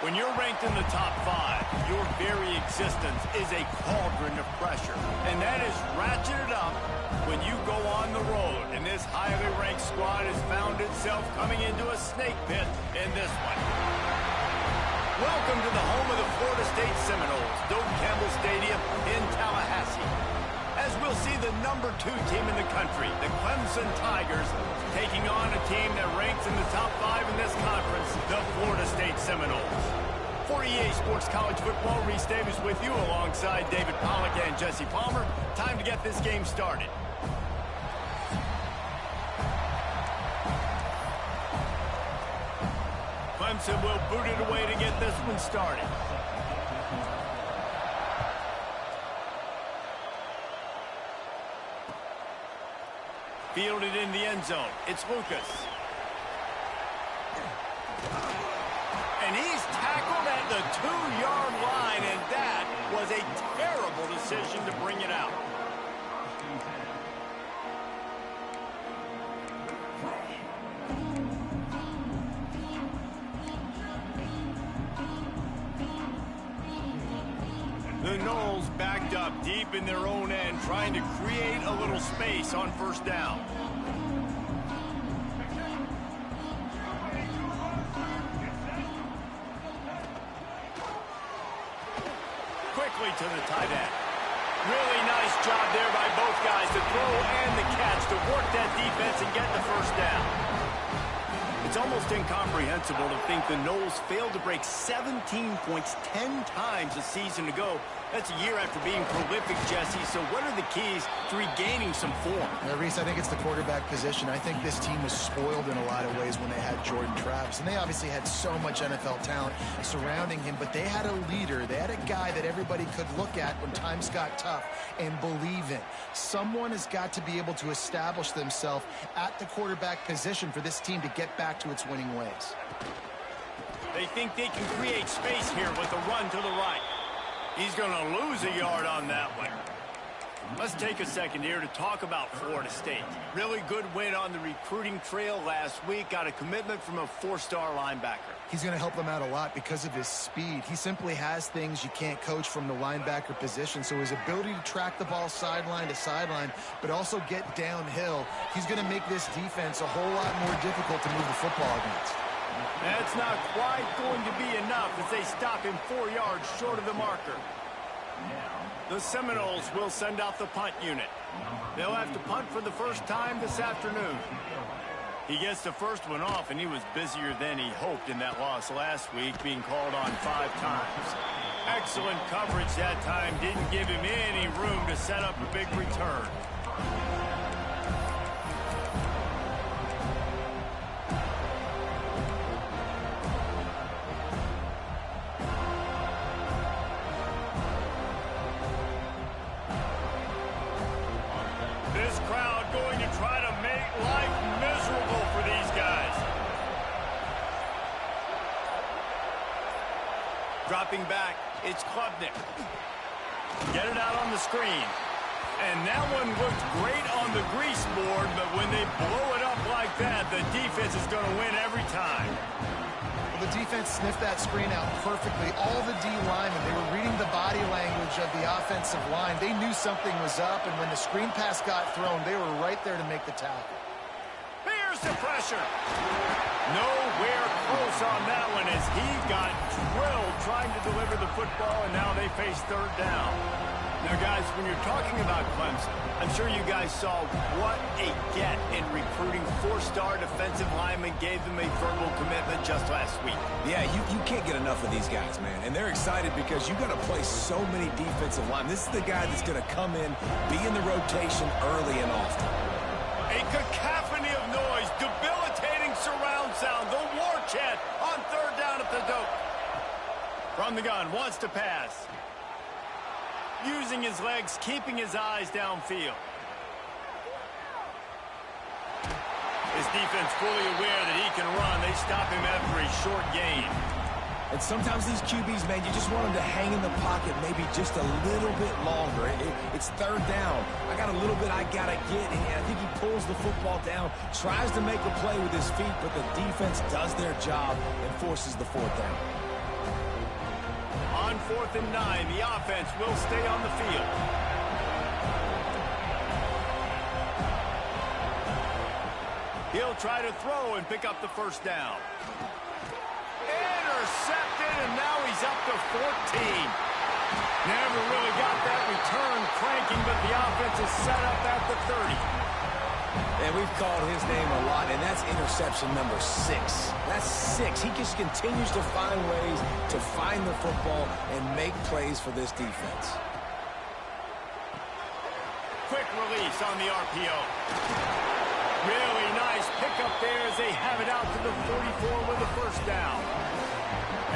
When you're ranked in the top 5, your very existence is a cauldron of pressure. And that is ratcheted up when you go on the road. And this highly ranked squad has found itself coming into a snake pit in this one. Welcome to the home of the Florida State Seminoles, Doak Campbell Stadium in Tallahassee. As we'll see the number 2 team in the country, the Clemson Tigers, taking on a team that ranks in the top 5 in this conference, the Florida State Seminoles. For EA Sports College Football, Reese Davis with you alongside David Pollack and Jesse Palmer. Time to get this game started. Clemson will boot it away to get this one started. Fielded in the end zone. It's Lucas. And he's tackled at the 2-yard line, and that was a terrible decision to bring it out. The Noles backed up deep in their own end, trying to create a little space on first down. Quickly to the tight end. Really nice job there by both guys, the throw and the catch, to work that defense and get the first down. It's almost incomprehensible to think the Noles failed to break 17 points 10 times a season ago. That's a year after being prolific, Jesse. So what are the keys to regaining some form? Yeah, Reese, I think it's the quarterback position. I think this team was spoiled in a lot of ways when they had Jordan Travis. And they obviously had so much NFL talent surrounding him, but they had a leader. They had a guy that everybody could look at when times got tough and believe in. Someone has got to be able to establish themselves at the quarterback position for this team to get back to its winning ways. They think they can create space here with a run to the right. He's going to lose a yard on that one. Let's take a second here to talk about Florida State. Really good win on the recruiting trail last week. Got a commitment from a 4-star linebacker. He's going to help them out a lot because of his speed. He simply has things you can't coach from the linebacker position. So his ability to track the ball sideline to sideline, but also get downhill, he's going to make this defense a whole lot more difficult to move the football against. That's not quite going to be enough as they stop him 4 yards short of the marker. The Seminoles will send out the punt unit. They'll have to punt for the first time this afternoon. He gets the first one off, and he was busier than he hoped in that loss last week, being called on 5 times. Excellent coverage that time. Didn't give him any room to set up a big return. This crowd going to try to make life miserable for these guys. Dropping back, it's Klubnik. Get it out on the screen. And that one looked great on the grease board, but when they blow it up like that, the defense is going to win every time. Well, the defense sniffed that screen out perfectly. All the D linemen, they were reading the body language of the offensive line. They knew something was up, and when the screen pass got thrown, they were right there to make the tackle. Here's the pressure. Nowhere close on that one as he got drilled trying to deliver the football, and now they face third down. Now, guys, when you're talking about Clemson, I'm sure you guys saw what a get in recruiting. 4-star defensive linemen, gave them a verbal commitment just last week. Yeah, you can't get enough of these guys, man. And they're excited because you got to play so many defensive linemen. This is the guy that's going to come in, be in the rotation early and often. A cacophony of noise, debilitating surround sound, the war chant on third down at the Doak. From the gun, wants to pass. Using his legs, keeping his eyes downfield. His defense fully aware that he can run. They stop him after a short gain. And sometimes these QBs, man, you just want them to hang in the pocket maybe just a little bit longer. It's third down. I got a little bit I got to get. And I think he pulls the football down, tries to make a play with his feet, but the defense does their job and forces the fourth down. 4th and 9. The offense will stay on the field. He'll try to throw and pick up the first down. Intercepted, and now he's up to 14. Never really got that return cranking, but the offense is set up at the 30. And we've called his name a lot, and that's interception number 6. That's 6. He just continues to find ways to find the football and make plays for this defense. Quick release on the RPO. Really nice pickup there as they have it out to the 44 with a first down.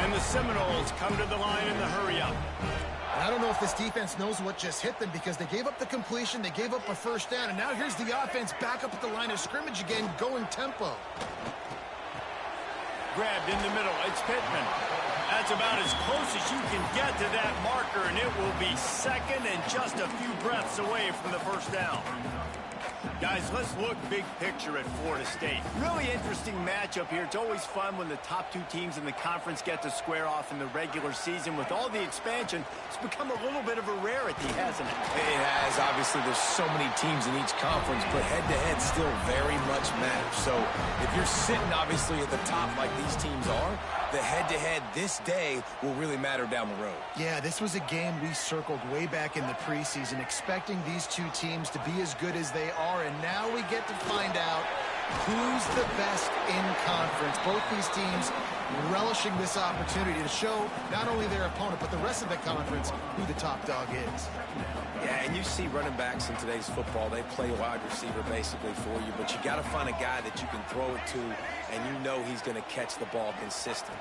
And the Seminoles come to the line in the hurry-up. I don't know if this defense knows what just hit them because they gave up the completion, they gave up a first down, and now here's the offense back up at the line of scrimmage again, going tempo. Grabbed in the middle, it's Pittman. That's about as close as you can get to that marker, and it will be second and just a few breaths away from the first down. Guys, let's look big picture at Florida State. Really interesting matchup here. It's always fun when the top two teams in the conference get to square off in the regular season. With all the expansion, it's become a little bit of a rarity, hasn't it? It has. Obviously, there's so many teams in each conference, but head-to-head still very much matters. So if you're sitting, obviously, at the top like these teams are, the head-to-head this day will really matter down the road. Yeah, this was a game we circled way back in the preseason, expecting these two teams to be as good as they are, and now we get to find out who's the best in conference. Both these teams relishing this opportunity to show not only their opponent, but the rest of the conference who the top dog is. Yeah, and you see running backs in today's football, they play wide receiver basically for you, but you got to find a guy that you can throw it to, and you know he's going to catch the ball consistently.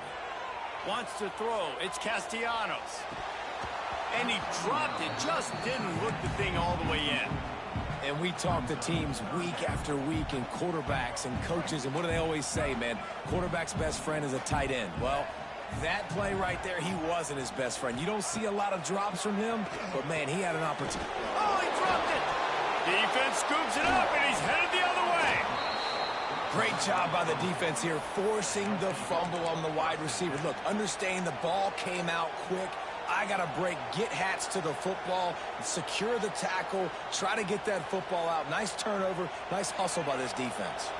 Wants to throw. It's Castellanos. And he dropped it. Just didn't look the thing all the way in. And we talk to teams week after week, and quarterbacks and coaches, and what do they always say, man? Quarterback's best friend is a tight end. Well, that play right there, he wasn't his best friend. You don't see a lot of drops from him, but, man, he had an opportunity. Oh, he dropped it. Defense scoops it up, and he's headed the other way. Great job by the defense here, forcing the fumble on the wide receiver. Look, understanding the ball came out quick. I got to break, get hats to the football, secure the tackle, try to get that football out. Nice turnover, nice hustle by this defense.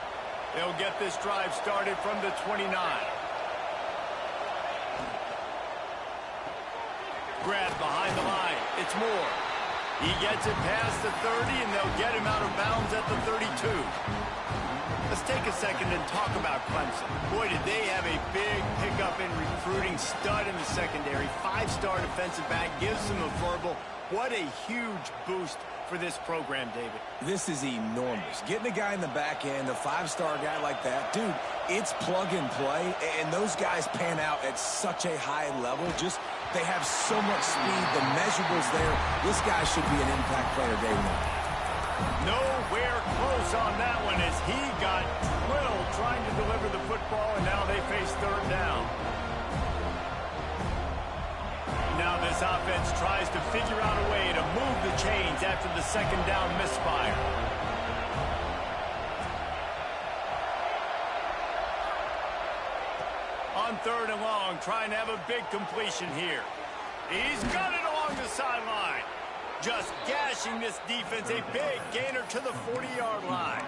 They'll get this drive started from the 29. Grab behind the line. It's Moore. He gets it past the 30, and they'll get him out of bounds at the 32. Let's take a second and talk about Clemson. Boy, did they have a big pickup in recruiting. Stud in the secondary. 5-star defensive back. Gives them a verbal. What a huge boost for this program, David. This is enormous. Getting a guy in the back end, a 5-star guy like that, dude, it's plug and play, and those guys pan out at such a high level. Just, they have so much speed. The measurables there. This guy should be an impact player day one. Nowhere close on that one as he got drilled trying to deliver the football, and now they face third down. Now this offense tries to figure out a way to move the chains after the second down misfire. On third and long, trying to have a big completion here. He's got it along the sideline. Just gashing this defense, a big gainer to the 40-yard line.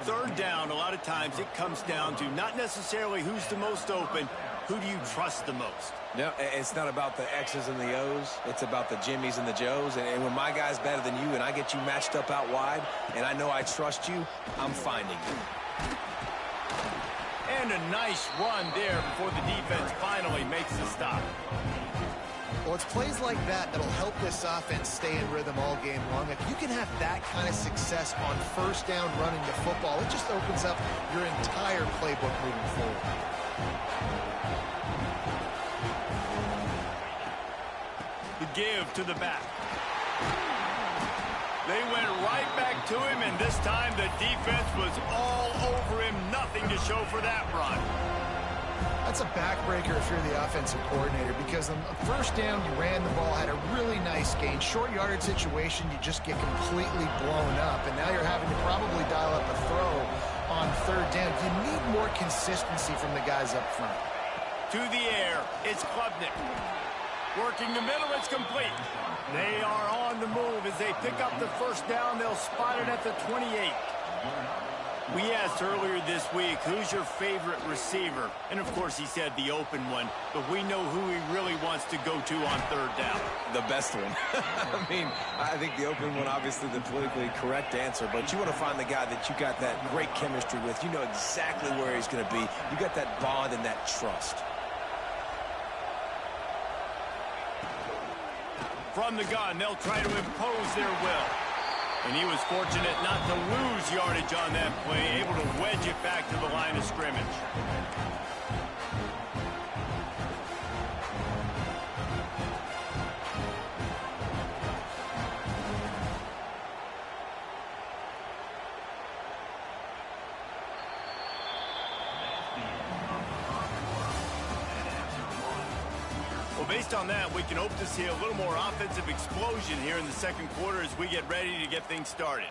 Third down, a lot of times it comes down to not necessarily who's the most open, who do you trust the most? No, it's not about the X's and the O's. It's about the Jimmys and the Joes. And when my guy's better than you and I get you matched up out wide and I know I trust you, I'm finding you. And a nice run there before the defense finally makes the stop. Well, it's plays like that that'll help this offense stay in rhythm all game long. If you can have that kind of success on first down running the football, it just opens up your entire playbook moving forward. The give to the back. They went right back to him, and this time the defense was all over him. Nothing to show for that run. That's a backbreaker if you're the offensive coordinator, because on the first down, you ran the ball, had a really nice gain. Short yardage situation, you just get completely blown up, and now you're having to probably dial up a throw on third down. You need more consistency from the guys up front. To the air, it's Klubnik. Working the middle, it's complete. They are on the move as they pick up the first down. They'll spot it at the 28. We asked earlier this week, who's your favorite receiver? And, of course, he said the open one. But we know who he really wants to go to on third down. The best one. I mean, I think the open one, obviously the politically correct answer. But you want to find the guy that you got that great chemistry with. You know exactly where he's going to be. You got that bond and that trust. From the gun, they'll try to impose their will. And he was fortunate not to lose yardage on that play, able to wedge it back to the line of scrimmage. Based on that, we can hope to see a little more offensive explosion here in the second quarter as we get ready to get things started.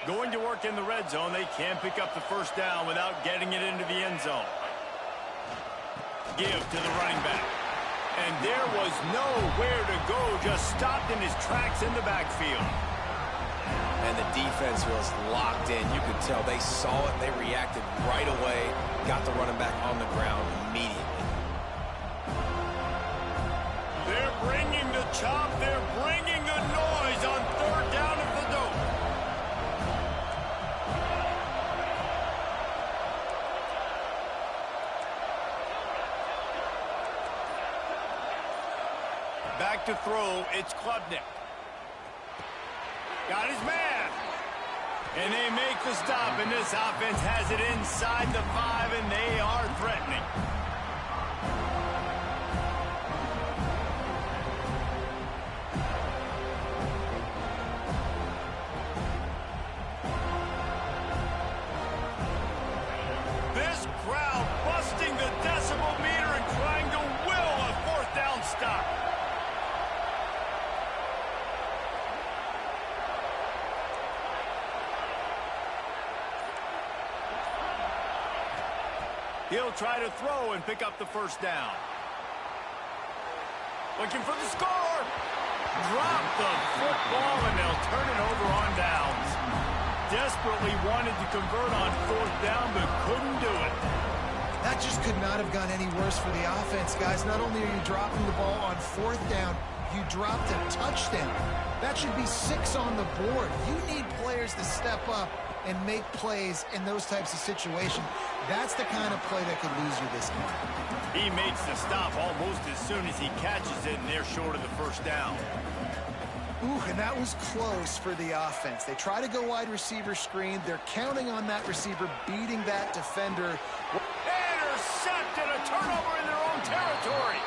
Going to work in the red zone, they can pick up the first down without getting it into the end zone. Give to the running back. And there was nowhere to go, just stopped in his tracks in the backfield. And the defense was locked in. You could tell they saw it, they reacted right away, got the running back on the ground immediately. They're bringing the chop, they're bringing the noise on third down at the dope. Back to throw, it's Klubnik. Got his man. And they make the stop, and this offense has it inside the 5, and they are threatening. This crowd busting the decibel meter and trying to will a fourth down stop. He'll try to throw and pick up the first down. Looking for the score. Drop the football, and they'll turn it over on downs. Desperately wanted to convert on fourth down, but couldn't do it. That just could not have gone any worse for the offense, guys. Not only are you dropping the ball on fourth down, you dropped a touchdown. That should be 6 on the board. You need players to step up and make plays in those types of situations. That's the kind of play that could lose you this game. He makes the stop almost as soon as he catches it, and they're short of the first down. Ooh, and that was close for the offense. They try to go wide receiver screen. They're counting on that receiver beating that defender. Intercepted, a turnover in their own territory.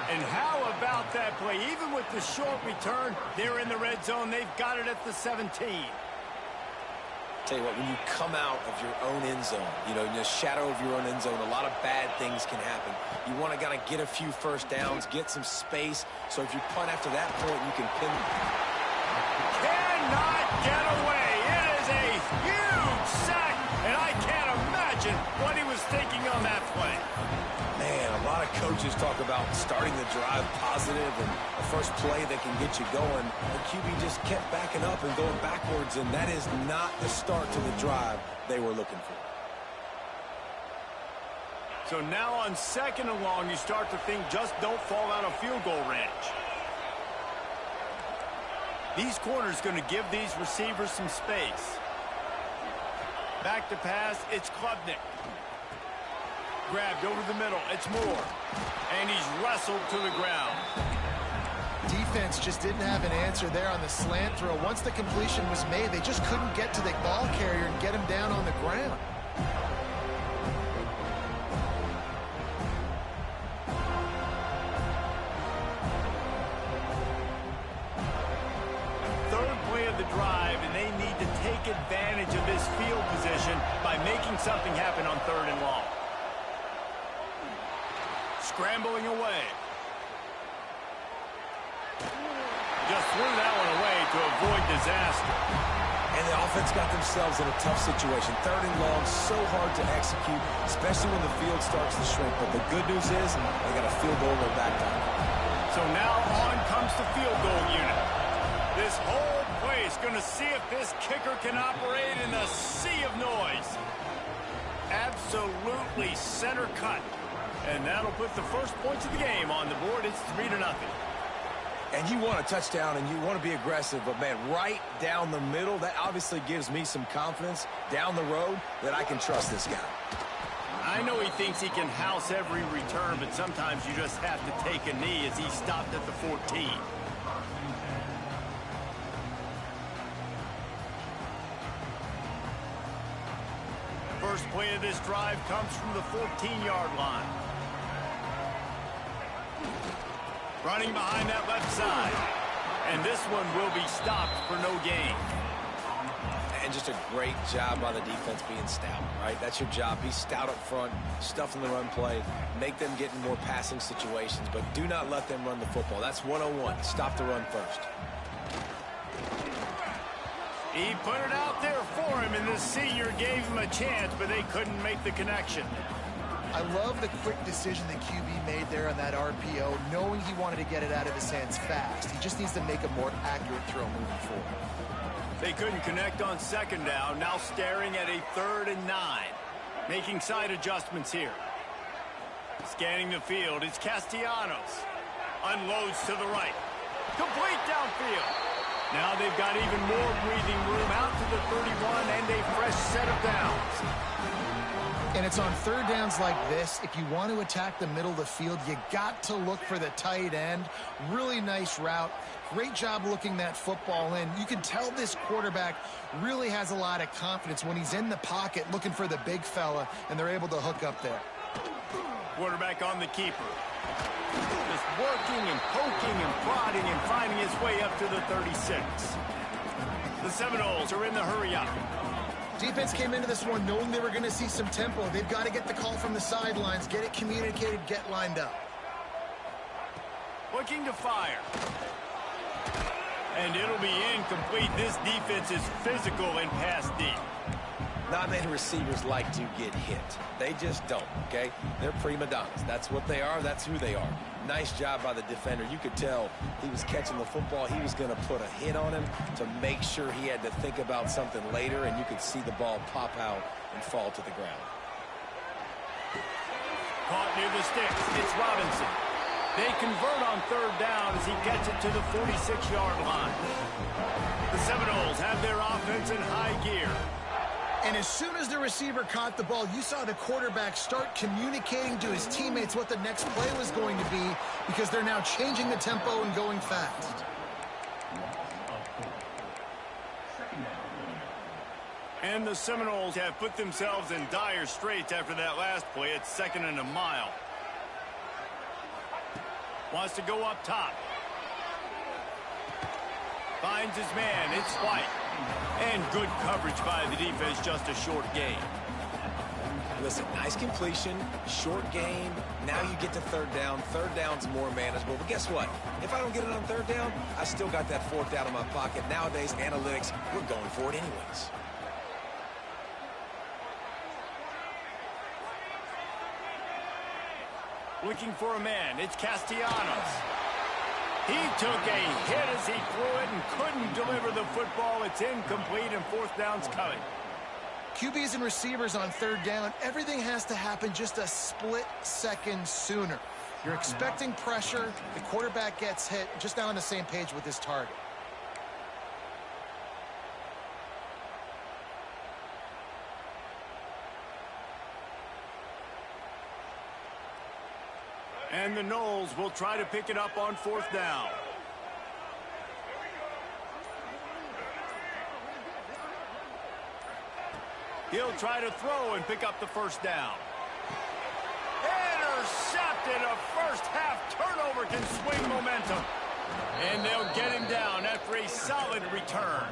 And how about that play? Even with the short return, they're in the red zone. They've got it at the 17. Tell you what, when you come out of your own end zone, you know, in the shadow of your own end zone, a lot of bad things can happen. You want to kind of get a few first downs, get some space, so if you punt after that point, you can pin them. Cannot get away. It is a huge sack, and I can't imagine what he was thinking on that play. Man, a lot of coaches talk about starting the drive positive and the first play that can get you going. The QB just kept backing up and going backwards, and that is not the start to the drive they were looking for. So now on 2nd and long, you start to think just don't fall out of field goal range. These corners going to give these receivers some space. Back to pass, it's Klubnik. Grabbed over the middle, it's Moore. And he's wrestled to the ground. Defense just didn't have an answer there on the slant throw. Once the completion was made, they just couldn't get to the ball carrier and get him down on the ground. Third play of the drive, and they need to take advantage of this field position by making something happen on 3rd and long. Scrambling away. just threw that one away to avoid disaster. And the offense got themselves in a tough situation. 3rd and long, so hard to execute, especially when the field starts to shrink. But the good news is they got a field goal in their back pocket. So now on comes the field goal unit. This whole place going to see if this kicker can operate in the sea of noise. Absolutely center cut. And that'll put the first points of the game on the board. It's 3-0. And you want a touchdown and you want to be aggressive, but, man, right down the middle, that obviously gives me some confidence down the road that I can trust this guy. I know he thinks he can house every return, but sometimes you just have to take a knee as he stopped at the 14. First play of this drive comes from the 14-yard line. Running behind that left side. And this one will be stopped for no gain. And just a great job by the defense being stout, right? That's your job. Be stout up front, stuff in the run play, make them get in more passing situations, but do not let them run the football. That's 101. Stop the run first. He put it out there for him, and the senior gave him a chance, but they couldn't make the connection. I love the quick decision the QB made there on that RPO, knowing he wanted to get it out of his hands fast. He just needs to make a more accurate throw moving forward. They couldn't connect on 2nd down, now staring at a 3rd and 9. Making side adjustments here. Scanning the field, it's Castellanos. Unloads to the right. Complete downfield. Now they've got even more breathing room out to the 31 and a fresh set of downs. And it's on 3rd downs like this. If you want to attack the middle of the field, you got to look for the tight end. Really nice route. Great job looking that football in. You can tell this quarterback really has a lot of confidence when he's in the pocket looking for the big fella, and they're able to hook up there. Quarterback on the keeper. Just working and poking and prodding and finding his way up to the 36. The Seminoles are in the hurry up. Defense came into this one knowing they were going to see some tempo. They've got to get the call from the sidelines, get it communicated, get lined up. Looking to fire. And it'll be incomplete. This defense is physical and pass deep. Not many receivers like to get hit. They just don't, okay? They're prima donnas. That's what they are. That's who they are. Nice job by the defender. You could tell he was catching the football. He was going to put a hit on him to make sure he had to think about something later, and you could see the ball pop out and fall to the ground. Caught near the sticks. It's Robinson. They convert on 3rd down as he gets it to the 46-yard line. The Seminoles have their offense in high gear. And as soon as the receiver caught the ball, you saw the quarterback start communicating to his teammates what the next play was going to be, because they're now changing the tempo and going fast. And the Seminoles have put themselves in dire straits after that last play. It's 2nd and a mile. Wants to go up top. Finds his man. It's White. And good coverage by the defense, just a short gain. Listen, nice completion, short gain. Now you get to 3rd down. 3rd down's more manageable. But guess what? If I don't get it on 3rd down, I still got that 4th down in my pocket. Nowadays, analytics, we're going for it anyways. Looking for a man. It's Castellanos. He took a hit as he threw it and couldn't deliver the football. It's incomplete, and 4th down's coming. QBs and receivers on 3rd down, everything has to happen just a split second sooner. You're expecting pressure. The quarterback gets hit. Just not on the same page with his target. And the Noles will try to pick it up on 4th down. He'll try to throw and pick up the 1st down. Intercepted. A first-half turnover can swing momentum. And they'll get him down after a solid return.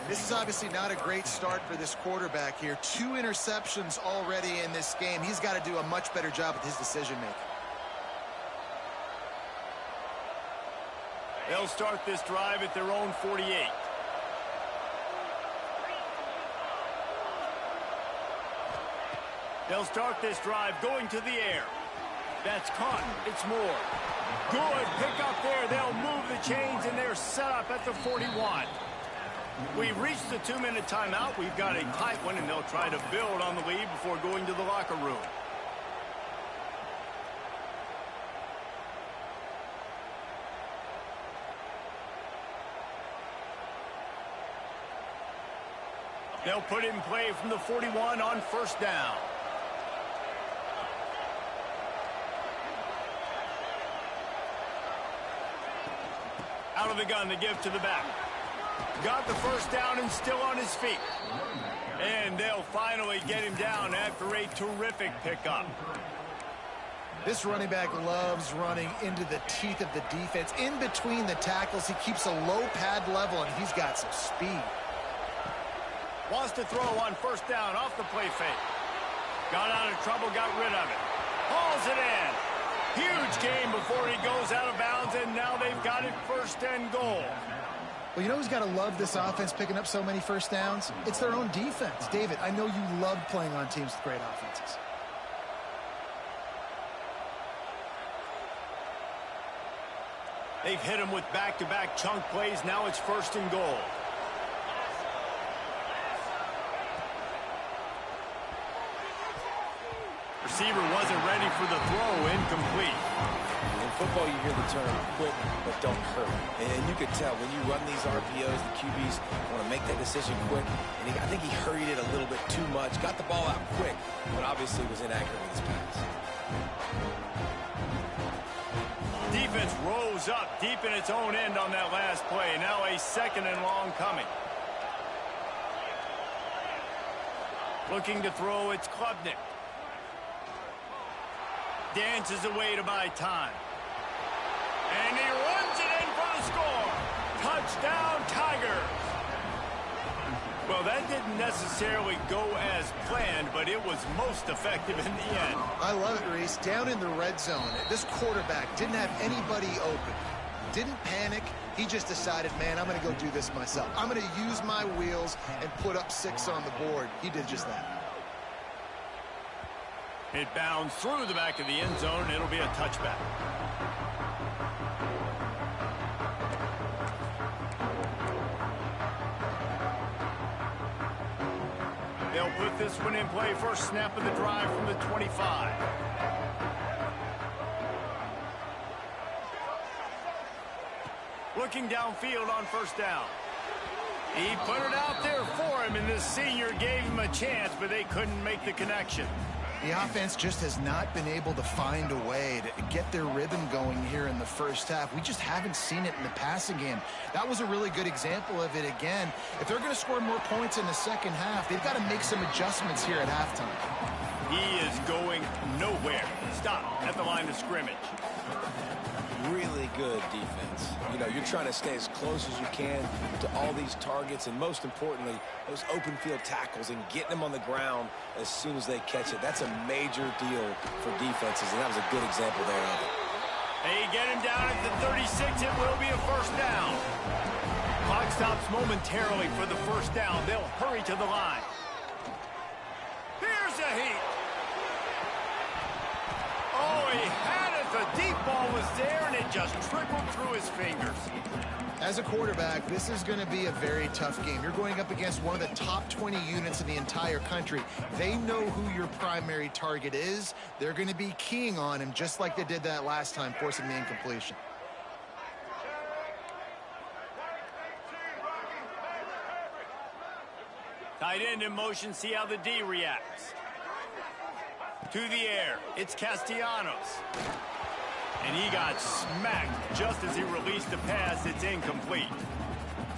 This is obviously not a great start for this quarterback here. 2 interceptions already in this game. He's got to do a much better job with his decision-making. They'll start this drive at their own 48. They'll start this drive going to the air. That's caught. It's more. Good pick up there. They'll move the chains, and they're set up at the 41. We've reached the 2-minute timeout. We've got a tight one, and they'll try to build on the lead before going to the locker room. They'll put it in play from the 41 on first down. Out of the gun to give to the back. Got the first down and still on his feet. And they'll finally get him down after a terrific pickup. This running back loves running into the teeth of the defense. In between the tackles, he keeps a low pad level, and he's got some speed. Wants to throw on first down off the play fake. Got out of trouble, got rid of it. Hauls it in. Huge gain before he goes out of bounds, and now they've got it first and goal. Well, you know who's got to love this offense picking up so many first downs? It's their own defense. David, I know you love playing on teams with great offenses. They've hit him with back-to-back chunk plays. Now it's first and goal. Receiver wasn't ready for the throw, incomplete. In football, you hear the term quick but don't hurry. And you can tell when you run these RPOs, the QBs want to make that decision quick. And I think he hurried it a little bit too much. Got the ball out quick, but obviously was inaccurate with his pass. Defense rose up deep in its own end on that last play. Now a second and long coming. Looking to throw, it's Klubnik. Dances away to buy time. And he runs it in for the score. Touchdown, Tigers. Well, that didn't necessarily go as planned, but it was most effective in the end. I love it, Reese. Down in the red zone, this quarterback didn't have anybody open. Didn't panic. He just decided, man, I'm going to go do this myself. I'm going to use my wheels and put up 6 on the board. He did just that. It bounds through the back of the end zone, and it'll be a touchback. They'll put this one in play. First snap of the drive from the 25. Looking downfield on first down. He put it out there for him, and this senior gave him a chance, but they couldn't make the connection. The offense just has not been able to find a way to get their rhythm going here in the first half. We just haven't seen it in the passing game. That was a really good example of it again. If they're going to score more points in the second half, they've got to make some adjustments here at halftime. He is going nowhere. Stop at the line of scrimmage. Really good defense. You know, you're trying to stay as close as you can to all these targets, and most importantly, those open field tackles and getting them on the ground as soon as they catch it. That's a major deal for defenses, and that was a good example there of it. They get him down at the 36. It will be a first down. Clock stops momentarily for the first down. They'll hurry to the line. Here's a heat. Oh, he had it. The deep ball was there, and it just trickled through his fingers. As a quarterback, this is going to be a very tough game. You're going up against one of the top 20 units in the entire country. They know who your primary target is. They're going to be keying on him just like they did that last time, forcing the incompletion. Tight end in motion, see how the D reacts. To the air, it's Castellanos. And he got smacked just as he released the pass. It's incomplete.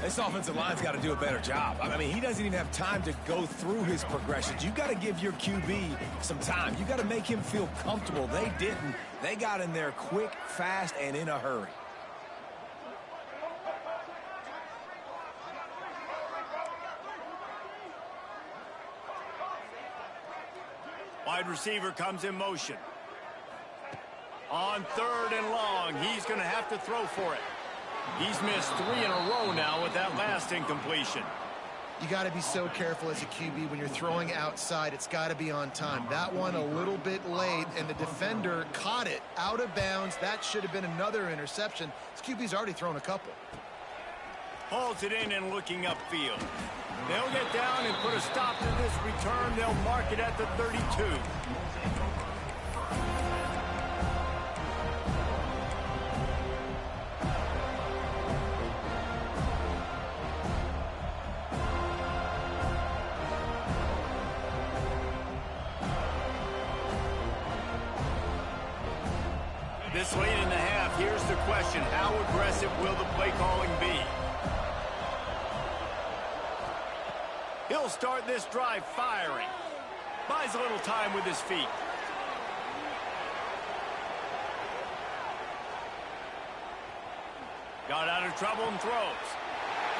This offensive line's got to do a better job. I mean, he doesn't even have time to go through his progressions. You got to give your QB some time. You got to make him feel comfortable. They didn't. They got in there quick, fast, and in a hurry. Wide receiver comes in motion. On third and long, he's going to have to throw for it. He's missed 3 in a row now with that last incompletion. You got to be so careful as a QB when you're throwing outside. It's got to be on time. That one a little bit late, and the defender caught it out of bounds. That should have been another interception. This QB's already thrown a couple. Hauls it in and looking upfield. They'll get down and put a stop to this return. They'll mark it at the 32. This late in the half, here's the question. How aggressive will the play calling be? He'll start this drive firing. Buys a little time with his feet. Got out of trouble and throws.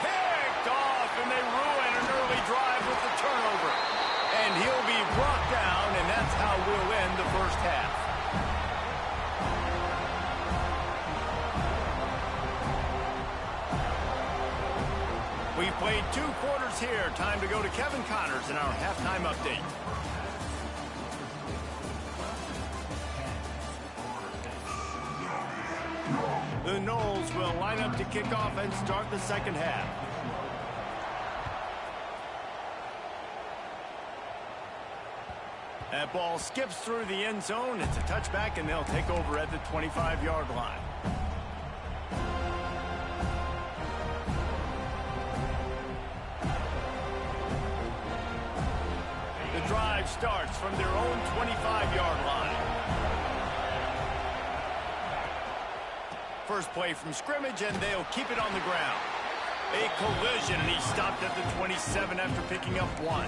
Picked off, and they ruin an early drive with the turnover. And he'll be brought down, and that's how we'll end the first half. We've played 2 quarters here. Time to go to Kevin Connors in our halftime update. The Noles will line up to kick off and start the second half. That ball skips through the end zone. It's a touchback, and they'll take over at the 25-yard line. The drive starts from their own 25-yard line. First play from scrimmage, and they'll keep it on the ground. A collision, and he stopped at the 27 after picking up 1.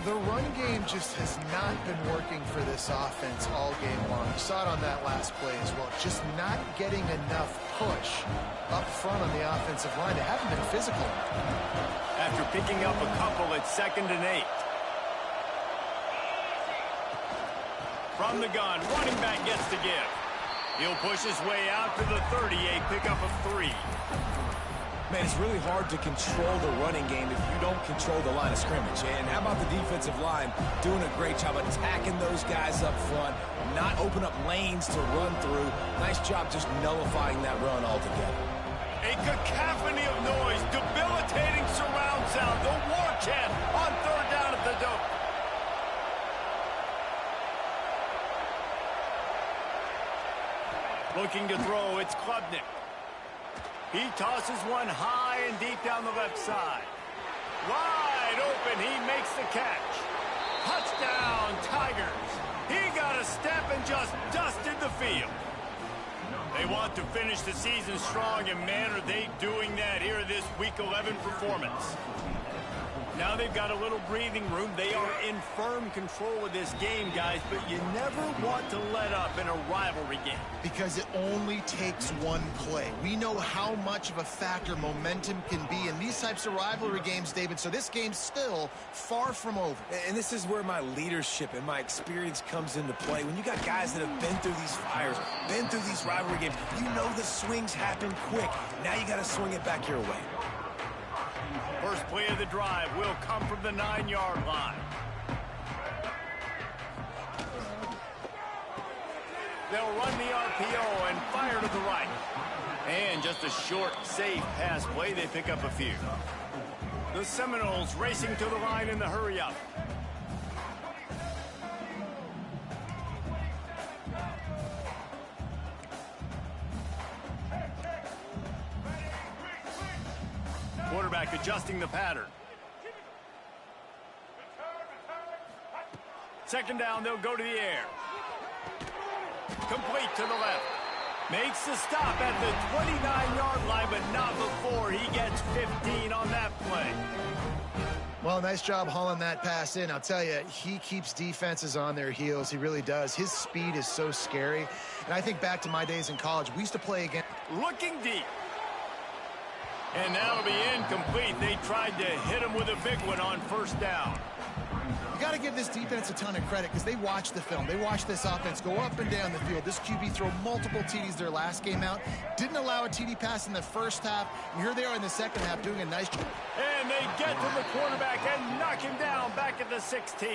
The run game just has not been working for this offense all game long. You saw it on that last play as well. Just not getting enough push up front on the offensive line. They haven't been physical enough. After picking up a couple at 2nd and 8. From the gun, running back gets to give. He'll push his way out to the 30, a pickup of 3. Man, it's really hard to control the running game if you don't control the line of scrimmage. And how about the defensive line doing a great job attacking those guys up front, not open up lanes to run through. Nice job just nullifying that run altogether. A cacophony of noise, debilitating surround sound, the war chant on 3rd down at the dope. Looking to throw, it's Klubnik. He tosses one high and deep down the left side. Wide open, he makes the catch. Touchdown, Tigers. He got a step and just dusted the field. They want to finish the season strong, and man, are they doing that here this Week 11 performance. Now they've got a little breathing room. They are in firm control of this game, guys, but you never want to let up in a rivalry game. Because it only takes one play. We know how much of a factor momentum can be in these types of rivalry games, David, so this game's still far from over. And this is where my leadership and my experience comes into play. When you got guys that have been through these fires, been through these rivalry games, you know the swings happen quick. Now you got to swing it back your way. First play of the drive will come from the 9-yard line. They'll run the RPO and fire to the right. And just a short, safe pass play. They pick up a few. The Seminoles racing to the line in the hurry-up. Quarterback adjusting the pattern. 2nd down, they'll go to the air. Complete to the left. Makes the stop at the 29-yard line, but not before he gets 15 on that play. Well, nice job hauling that pass in. I'll tell you, he keeps defenses on their heels. He really does. His speed is so scary. And I think back to my days in college. We used to play against... Looking deep. And that'll be incomplete. They tried to hit him with a big one on 1st down. You got to give this defense a ton of credit because they watched the film. They watched this offense go up and down the field. This QB throw multiple TDs their last game out. Didn't allow a TD pass in the first half. And here they are in the second half doing a nice job. And they get to the quarterback and knock him down back at the 16.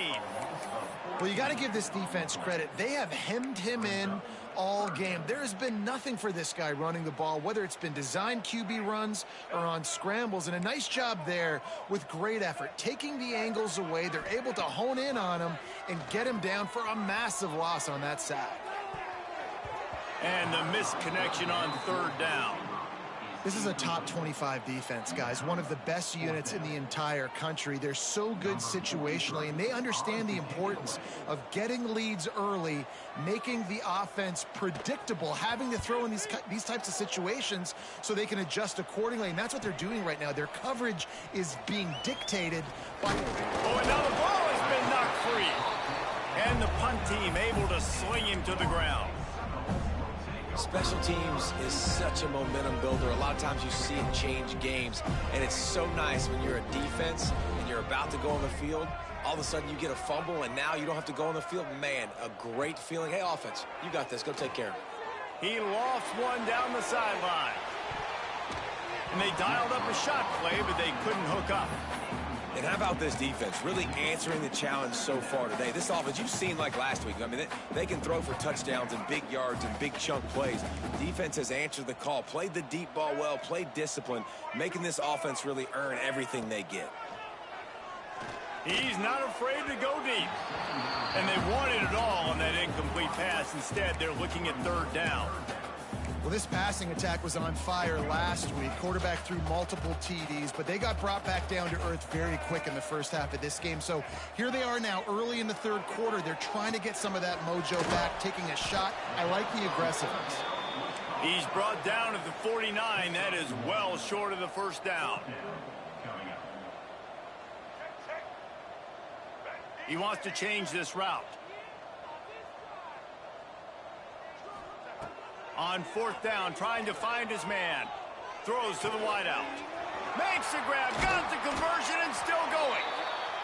Well, you got to give this defense credit. They have hemmed him in all game. There has been nothing for this guy running the ball, whether it's been designed QB runs or on scrambles, and a nice job there with great effort. Taking the angles away, they're able to hone in on him and get him down for a massive loss on that sack. And the missed connection on third down. This is a top 25 defense, guys. One of the best units in the entire country. They're so good situationally, and they understand the importance of getting leads early, making the offense predictable, having to throw in these types of situations so they can adjust accordingly, and that's what they're doing right now. Their coverage is being dictated by... Oh, and now the ball has been knocked free. And the punt team able to sling him to the ground. Special teams is such a momentum builder. A lot of times you see it change games, and it's so nice when you're a defense and you're about to go on the field. All of a sudden you get a fumble, and now you don't have to go on the field. Man, a great feeling. Hey, offense, you got this. Go take care of it. He lost one down the sideline. And they dialed up a shot play, but they couldn't hook up. And how about this defense really answering the challenge so far today? This offense, you've seen like last week. I mean, they can throw for touchdowns and big yards and big chunk plays. Defense has answered the call, played the deep ball well, played discipline, making this offense really earn everything they get. He's not afraid to go deep. And they wanted it all on that incomplete pass. Instead, they're looking at third down. Well, this passing attack was on fire last week. Quarterback threw multiple TDs, but they got brought back down to earth very quick in the first half of this game. So here they are now early in the third quarter. They're trying to get some of that mojo back, taking a shot. I like the aggressiveness. He's brought down at the 49. That is well short of the first down. He wants to change this route. On fourth down, trying to find his man. Throws to the wideout. Makes the grab, got the conversion, and still going.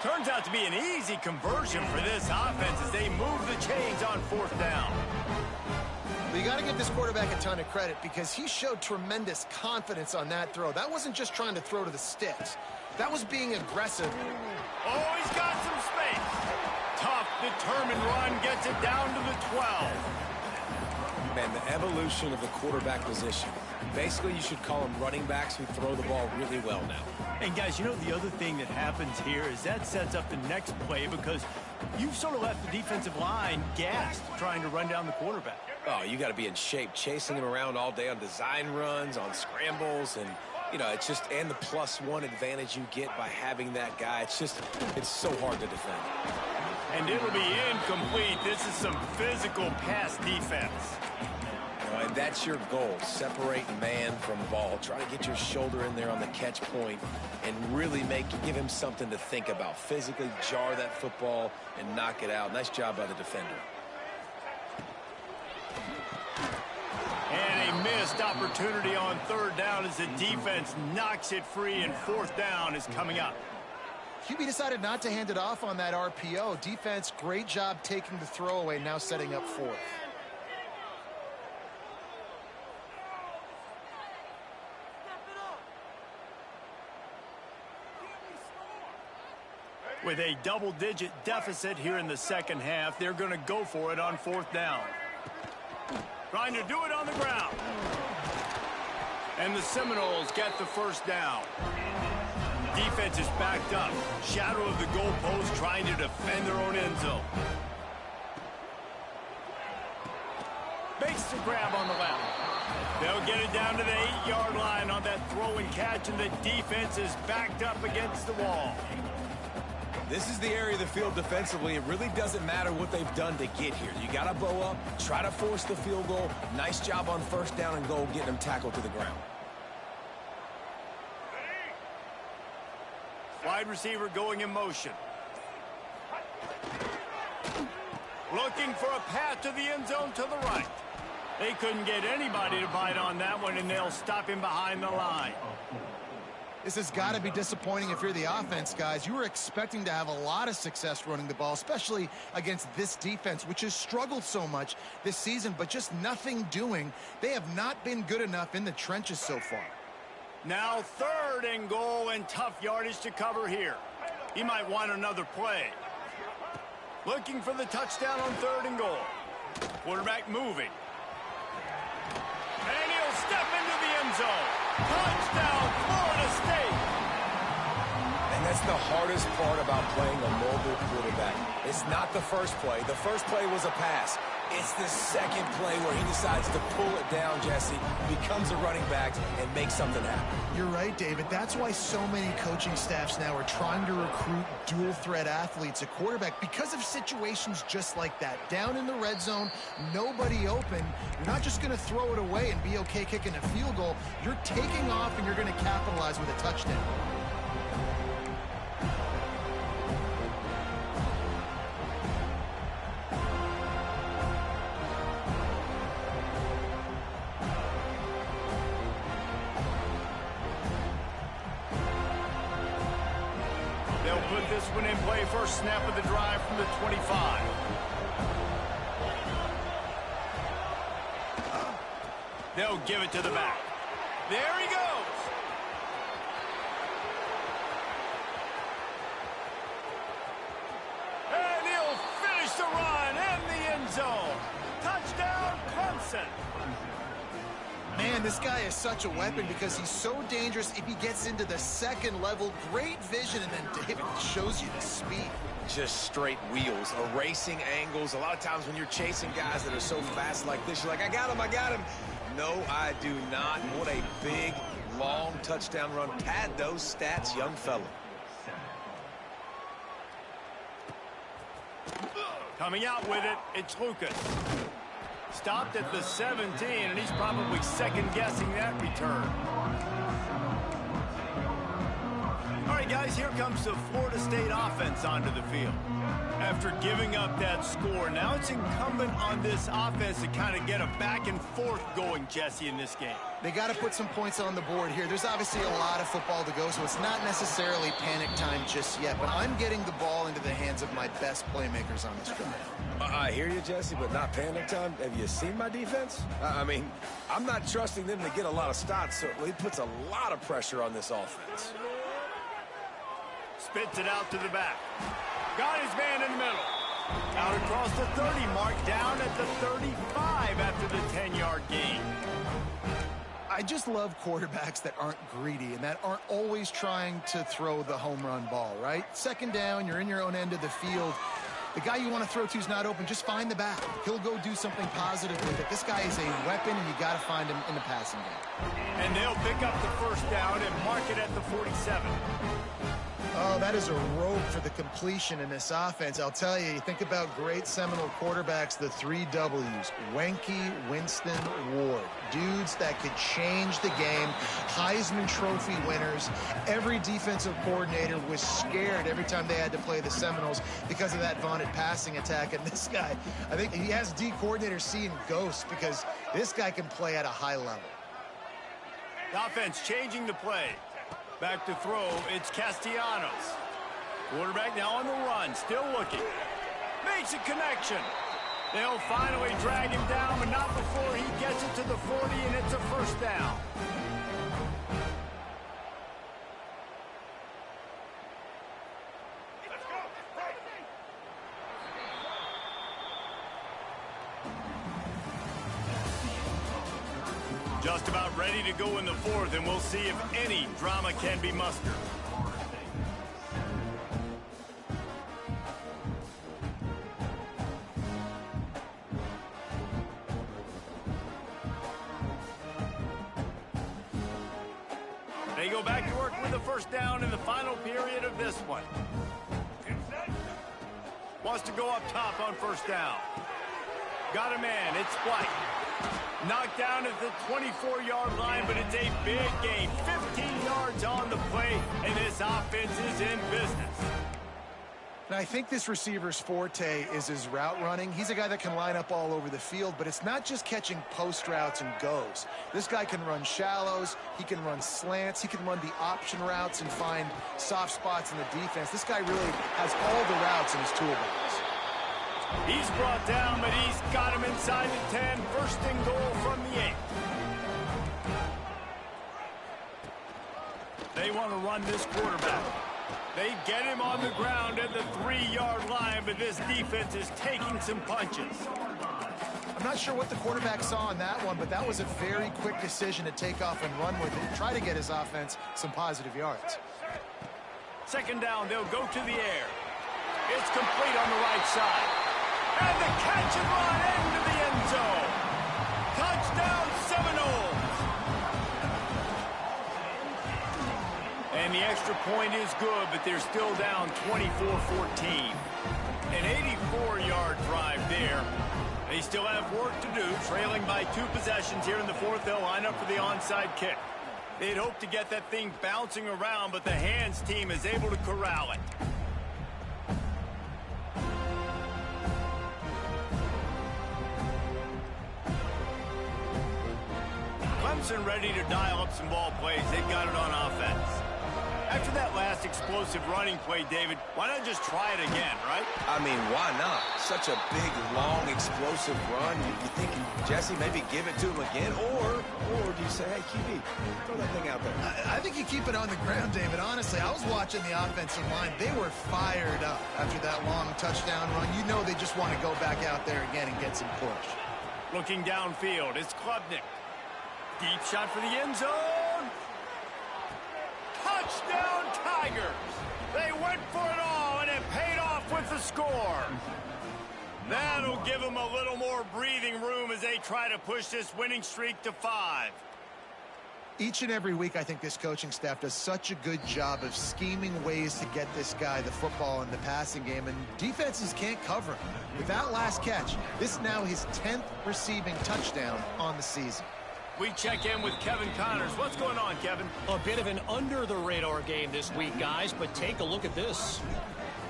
Turns out to be an easy conversion for this offense as they move the chains on fourth down. But you got to give this quarterback a ton of credit because he showed tremendous confidence on that throw. That wasn't just trying to throw to the sticks. That was being aggressive. Oh, he's got some space. Tough, determined run, gets it down to the 12. Man, the evolution of the quarterback position. Basically, you should call them running backs who throw the ball really well now. And guys, you know the other thing that happens here is that sets up the next play because you've sort of left the defensive line gassed trying to run down the quarterback. Oh, you got to be in shape, chasing him around all day on design runs, on scrambles, and you know, it's just, and the +1 advantage you get by having that guy. It's so hard to defend. And it'll be incomplete. This is some physical pass defense. And that's your goal, separate man from ball. Try to get your shoulder in there on the catch point and really give him something to think about. Physically jar that football and knock it out. Nice job by the defender. And a missed opportunity on third down as the defense knocks it free, and fourth down is coming up. QB decided not to hand it off on that RPO. Defense, great job taking the throwaway, now setting up fourth. With a double-digit deficit here in the second half, they're going to go for it on fourth down. Trying to do it on the ground. And the Seminoles get the first down. Defense is backed up. Shadow of the goalpost trying to defend their own end zone. Makes the grab on the left. They'll get it down to the 8-yard line on that throw and catch, and the defense is backed up against the wall. This is the area of the field defensively. It really doesn't matter what they've done to get here. You got to bow up, try to force the field goal. Nice job on first down and goal, getting them tackled to the ground. Wide receiver going in motion. Looking for a path to the end zone to the right. They couldn't get anybody to bite on that one, and they'll stop him behind the line. This has got to be disappointing if you're the offense, guys. You were expecting to have a lot of success running the ball, especially against this defense, which has struggled so much this season, but just nothing doing. They have not been good enough in the trenches so far. Now 3rd and goal, and tough yardage to cover here. He might want another play. Looking for the touchdown on 3rd and goal. Quarterback moving. And he'll step into the end zone. Touchdown, Florida State. And that's the hardest part about playing a mobile quarterback. It's not the first play. The first play was a pass. It's the second play where he decides to pull it down, Jesse, becomes a running back, and makes something happen. You're right, David. That's why so many coaching staffs now are trying to recruit dual-threat athletes at quarterback because of situations just like that. Down in the red zone, nobody open. You're not just going to throw it away and be okay kicking a field goal. You're taking off, and you're going to capitalize with a touchdown. They'll put this one in play. First snap of the drive from the 25. They'll give it to the back. There he goes. And he'll finish the run in the end zone. Touchdown, Clemson. Man, this guy is such a weapon because he's so dangerous if he gets into the second level. Great vision, and then David shows you the speed. Just straight wheels, erasing angles. A lot of times when you're chasing guys that are so fast like this, you're like, I got him, I got him. No, I do not. What a big, long touchdown run. Pad those stats, young fella. Coming out with it, it's Lucas. Stopped at the 17, and he's probably second-guessing that return. All right, guys, here comes the Florida State offense onto the field. After giving up that score, now it's incumbent on this offense to kind of get a back and forth going, Jesse, in this game. They got to put some points on the board here. There's obviously a lot of football to go, so it's not necessarily panic time just yet, but I'm getting the ball into the hands of my best playmakers on this drive. I hear you, Jesse, but not panic time. Have you seen my defense? I mean, I'm not trusting them to get a lot of stops, so he puts a lot of pressure on this offense. Spits it out to the back. Got his man in the middle. Out across the 30 mark, down at the 35 after the 10-yard gain. I just love quarterbacks that aren't greedy and that aren't always trying to throw the home run ball, right? Second down, you're in your own end of the field. The guy you want to throw to is not open. Just find the back. He'll go do something positive with it. This guy is a weapon, and you got to find him in the passing game. And they'll pick up the first down and mark it at the 47. Oh, that is a rope for the completion in this offense. I'll tell you, you think about great Seminole quarterbacks, the 3 W's, Wenke, Winston, Ward. Dudes that could change the game, Heisman Trophy winners. Every defensive coordinator was scared every time they had to play the Seminoles because of that vaunted passing attack. And this guy, I think he has D coordinators seeing ghosts because this guy can play at a high level. The offense changing the play. Back to throw, it's Castellanos. Quarterback now on the run, still looking. Makes a connection. They'll finally drag him down, but not before he gets it to the 40, and it's a first down. Just about ready to go in the 4th, and we'll see if any drama can be mustered. They go back to work with the first down in the final period of this one. Wants to go up top on first down. Got a man, it's White. Knocked down at the 24-yard line, but it's a big gain. 15 yards on the play, and this offense is in business. And I think this receiver's forte is his route running. He's a guy that can line up all over the field, but it's not just catching post routes and goes. This guy can run shallows, he can run slants, he can run the option routes and find soft spots in the defense. This guy really has all the routes in his toolbox. He's brought down, but he's got him inside the 10. First and goal from the 8. They want to run this quarterback. They get him on the ground at the 3-yard line, but this defense is taking some punches. I'm not sure what the quarterback saw on that one, but that was a very quick decision to take off and run with it and try to get his offense some positive yards. Second down, they'll go to the air. It's complete on the right side. And the catch and run into the end zone. Touchdown, Seminoles. And the extra point is good, but they're still down 24-14. An 84-yard drive there. They still have work to do, trailing by 2 possessions here in the 4th. They'll line up for the onside kick. They'd hope to get that thing bouncing around, but the hands team is able to corral it. Clemson ready to dial up some ball plays. They've got it on offense. After that last explosive running play, David, why not just try it again, right? I mean, why not? Such a big, long, explosive run. You think, Jesse, maybe give it to him again? Or do you say, hey, QB, throw that thing out there? I think you keep it on the ground, David. Honestly, I was watching the offensive line. They were fired up after that long touchdown run. You know they just want to go back out there again and get some push. Looking downfield, it's Klubnik. Deep shot for the end zone. Touchdown, Tigers! They went for it all, and it paid off with the score. That'll give them a little more breathing room as they try to push this winning streak to 5. Each and every week, I think this coaching staff does such a good job of scheming ways to get this guy the football in the passing game, and defenses can't cover him. With that last catch, this is now his 10th receiving touchdown on the season. We check in with Kevin Connors. What's going on, Kevin? A bit of an under-the-radar game this week, guys, but take a look at this.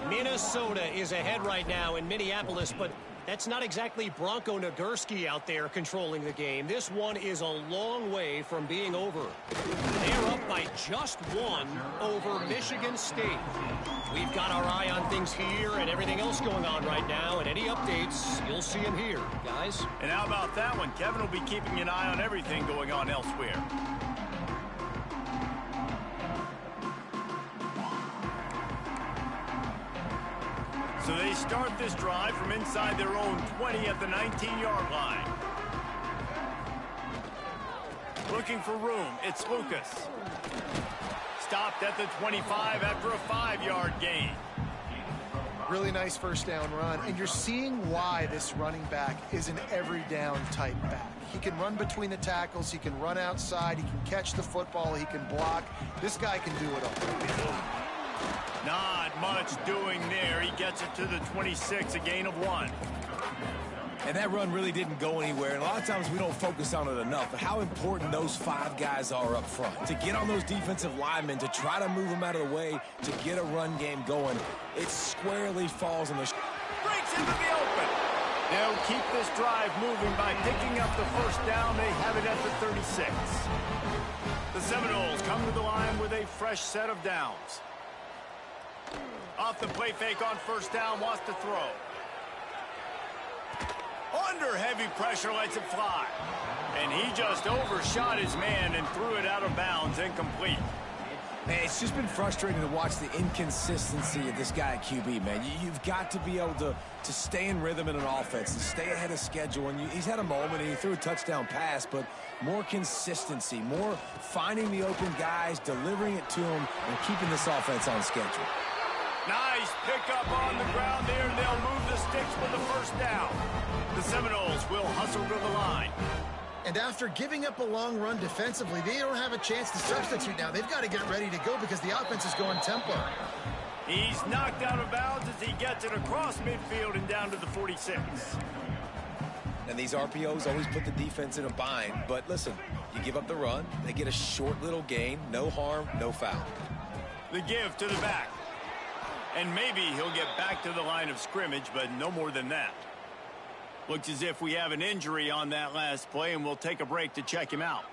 Minnesota is ahead right now in Minneapolis, but that's not exactly Bronco Nagurski out there controlling the game. This one is a long way from being over. They're up by just 1 over Michigan State. We've got our eye on things here and everything else going on right now, and any updates, you'll see them here, guys. And how about that one? Kevin will be keeping an eye on everything going on elsewhere. So they start this drive from inside their own 20 at the 19-yard line. Looking for room, it's Lucas. Stopped at the 25 after a 5-yard gain. Really nice first down run, and you're seeing why this running back is an every down type back. He can run between the tackles, he can run outside, he can catch the football, he can block. This guy can do it all. Not much doing there. He gets it to the 26, a gain of 1. And that run really didn't go anywhere. And a lot of times we don't focus on it enough. But how important those 5 guys are up front. To get on those defensive linemen, to try to move them out of the way, to get a run game going, it squarely falls on the... Breaks into the open. They'll keep this drive moving by picking up the first down. They have it at the 36. The Seminoles come to the line with a fresh set of downs. Off the play fake on first down, wants to throw. Under heavy pressure, lets it fly. And he just overshot his man and threw it out of bounds, incomplete. Man, it's just been frustrating to watch the inconsistency of this guy at QB, man. You've got to be able to stay in rhythm in an offense, to stay ahead of schedule. And he's had a moment, and he threw a touchdown pass, but more consistency, more finding the open guys, delivering it to him, and keeping this offense on schedule. Nice pickup on the ground there. They'll move the sticks with the first down. The Seminoles will hustle to the line. And after giving up a long run defensively, they don't have a chance to substitute now. They've got to get ready to go because the offense is going tempo. He's knocked out of bounds as he gets it across midfield and down to the 46. And these RPOs always put the defense in a bind. But listen, you give up the run, they get a short little gain, no harm, no foul. The give to the back. And maybe he'll get back to the line of scrimmage, but no more than that. Looks as if we have an injury on that last play, and we'll take a break to check him out.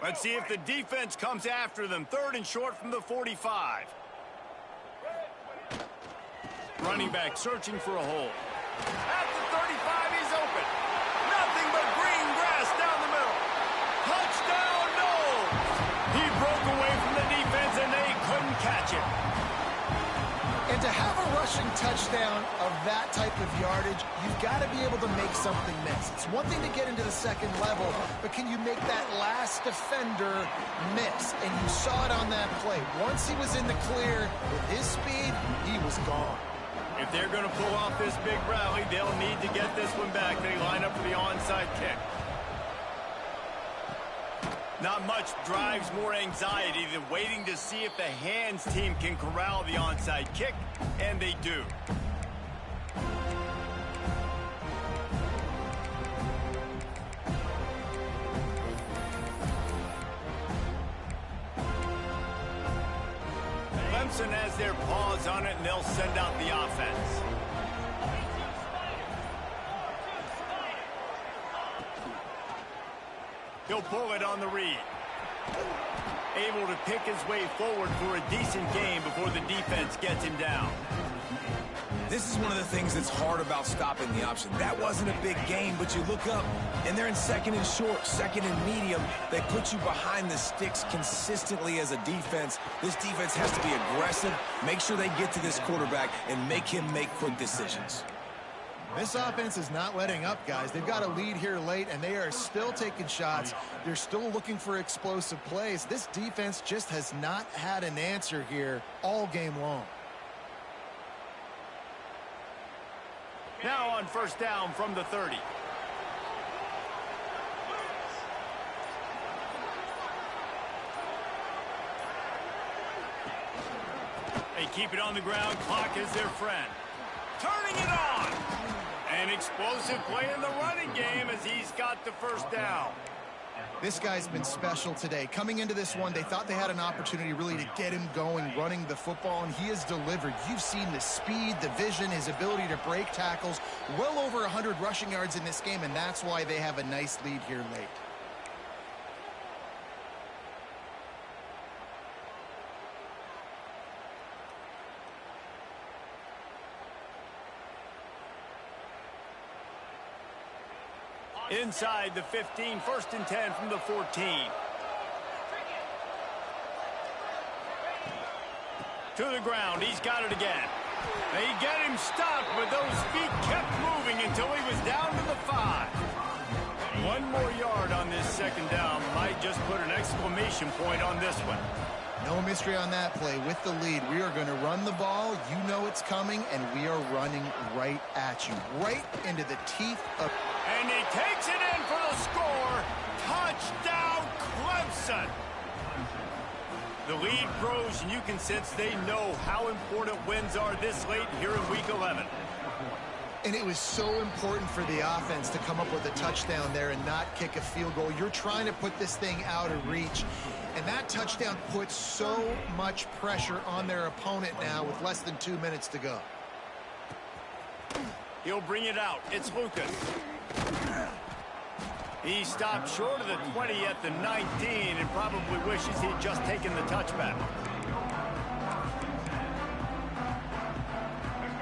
Let's see if the defense comes after them. 3rd and short from the 45. Running back searching for a hole. At the 35, he's open. Nothing but green grass down the middle. Touchdown, no! He broke away from the defense, and they couldn't catch him. And to have a rushing touchdown of that type of yardage, you've got to be able to make something miss. It's one thing to get into the second level, but can you make that last defender miss? And you saw it on that play. Once he was in the clear with his speed, he was gone. If they're going to pull off this big rally, they'll need to get this one back. They line up for the onside kick. Not much drives more anxiety than waiting to see if the hands team can corral the onside kick, and they do. Clemson has their paws on it, and they'll send out the offense. He'll pull it on the read. Able to pick his way forward for a decent game before the defense gets him down. This is one of the things that's hard about stopping the option. That wasn't a big gain, but you look up, and they're in 2nd and short, 2nd and medium. They put you behind the sticks consistently as a defense. This defense has to be aggressive, make sure they get to this quarterback, and make him make quick decisions. This offense is not letting up, guys. They've got a lead here late, and they are still taking shots. They're still looking for explosive plays. This defense just has not had an answer here all game long. Now on 1st down from the 30. They keep it on the ground. Clock is their friend. Turning it on. An explosive play in the running game as he's got the 1st down. This guy's been special today. Coming into this one, they thought they had an opportunity really to get him going, running the football, and he has delivered. You've seen the speed, the vision, his ability to break tackles. Well over 100 rushing yards in this game, and that's why they have a nice lead here late. Inside the 15, 1st and 10 from the 14. To the ground, he's got it again. They get him stopped, but those feet kept moving until he was down to the 5. 1 more yard on this 2nd down might just put an exclamation point on this one. No mystery on that play. With the lead, we are going to run the ball. You know it's coming, and we are running right at you, right into the teeth of... And he takes it in for the score. Touchdown, Clemson. The lead grows, and you can sense they know how important wins are this late here in Week 11. And it was so important for the offense to come up with a touchdown there and not kick a field goal. You're trying to put this thing out of reach. And that touchdown puts so much pressure on their opponent now with less than 2 minutes to go. He'll bring it out. It's Lucas. He stopped short of the 20 at the 19 and probably wishes he'd just taken the touchback.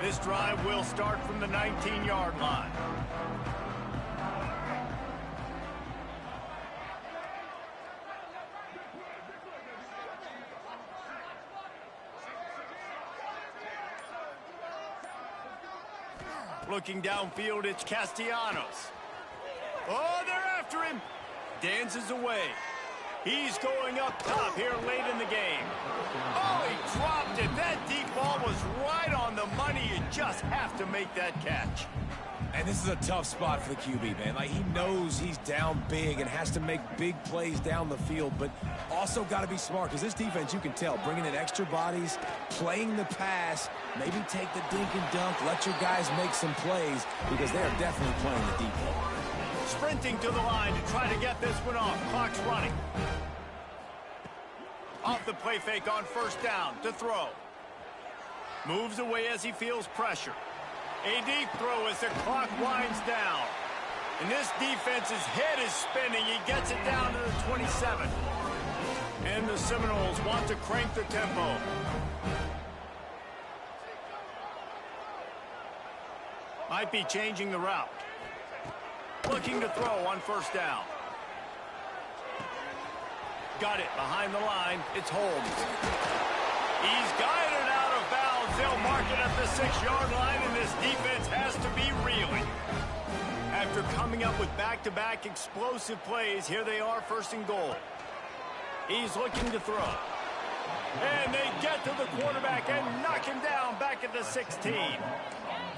This drive will start from the 19-yard line. Looking downfield, it's Castellanos. Oh, they're after him. Dances away. He's going up top here late in the game. Oh, he dropped it. That deep ball was right on the money. You just have to make that catch. And this is a tough spot for the QB, man. Like, he knows he's down big and has to make big plays down the field, but also got to be smart because this defense, you can tell, bringing in extra bodies, playing the pass, maybe take the dink and dunk, let your guys make some plays because they are definitely playing the deep ball. Sprinting to the line to try to get this one off. Clock's running. Off the play fake on first down to throw. Moves away as he feels pressure. A deep throw as the clock winds down. And this defense's head is spinning. He gets it down to the 27. And the Seminoles want to crank the tempo. Might be changing the route. Looking to throw on first down. Got it behind the line. It's Holmes. He's guided out of bounds. They'll mark it at the 6-yard line, and this defense has to be reeling. After coming up with back-to-back explosive plays, here they are, first and goal. He's looking to throw. And they get to the quarterback and knock him down back at the 16.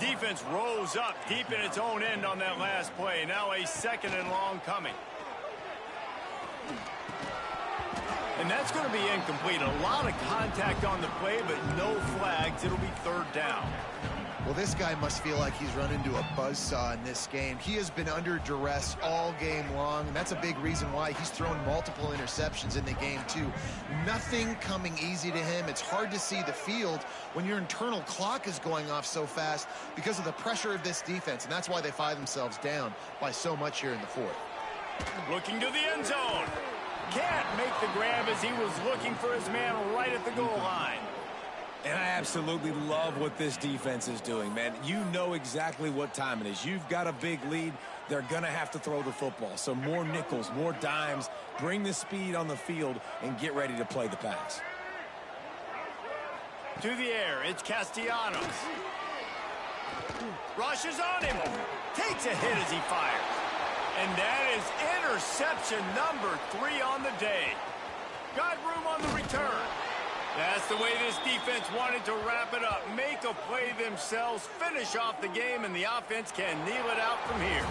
Defense rose up deep in its own end on that last play. Now a 2nd and long coming. And that's going to be incomplete. A lot of contact on the play, but no flags. It'll be 3rd down. Well, this guy must feel like he's run into a buzzsaw in this game. He has been under duress all game long, and that's a big reason why he's thrown multiple interceptions in the game, too. Nothing coming easy to him. It's hard to see the field when your internal clock is going off so fast because of the pressure of this defense, and that's why they find themselves down by so much here in the 4th. Looking to the end zone. Can't make the grab as he was looking for his man right at the goal line. And I absolutely love what this defense is doing, man. You know exactly what time it is. You've got a big lead. They're going to have to throw the football. So more nickels, more dimes, bring the speed on the field, and get ready to play the pass. To the air, it's Castellanos. Rushes on him. Takes a hit as he fires. And that is interception number 3 on the day. Got room on the return. That's the way this defense wanted to wrap it up. Make a play themselves, finish off the game, and the offense can kneel it out from here.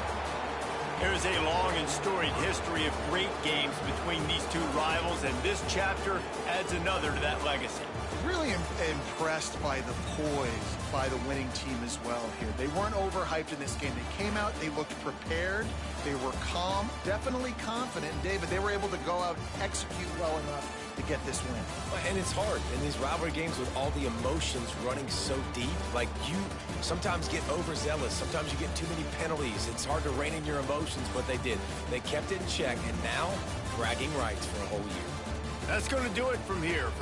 There's a long and storied history of great games between these two rivals, and this chapter adds another to that legacy. Really impressed by the poise by the winning team as well here. They weren't overhyped in this game. They came out, they looked prepared, they were calm, definitely confident. And David, they were able to go out and execute well enough to get this win. And it's hard in these rivalry games with all the emotions running so deep. Like, you sometimes get overzealous. Sometimes you get too many penalties. It's hard to rein in your emotions, but they did. They kept it in check, and now bragging rights for a whole year. That's going to do it from here.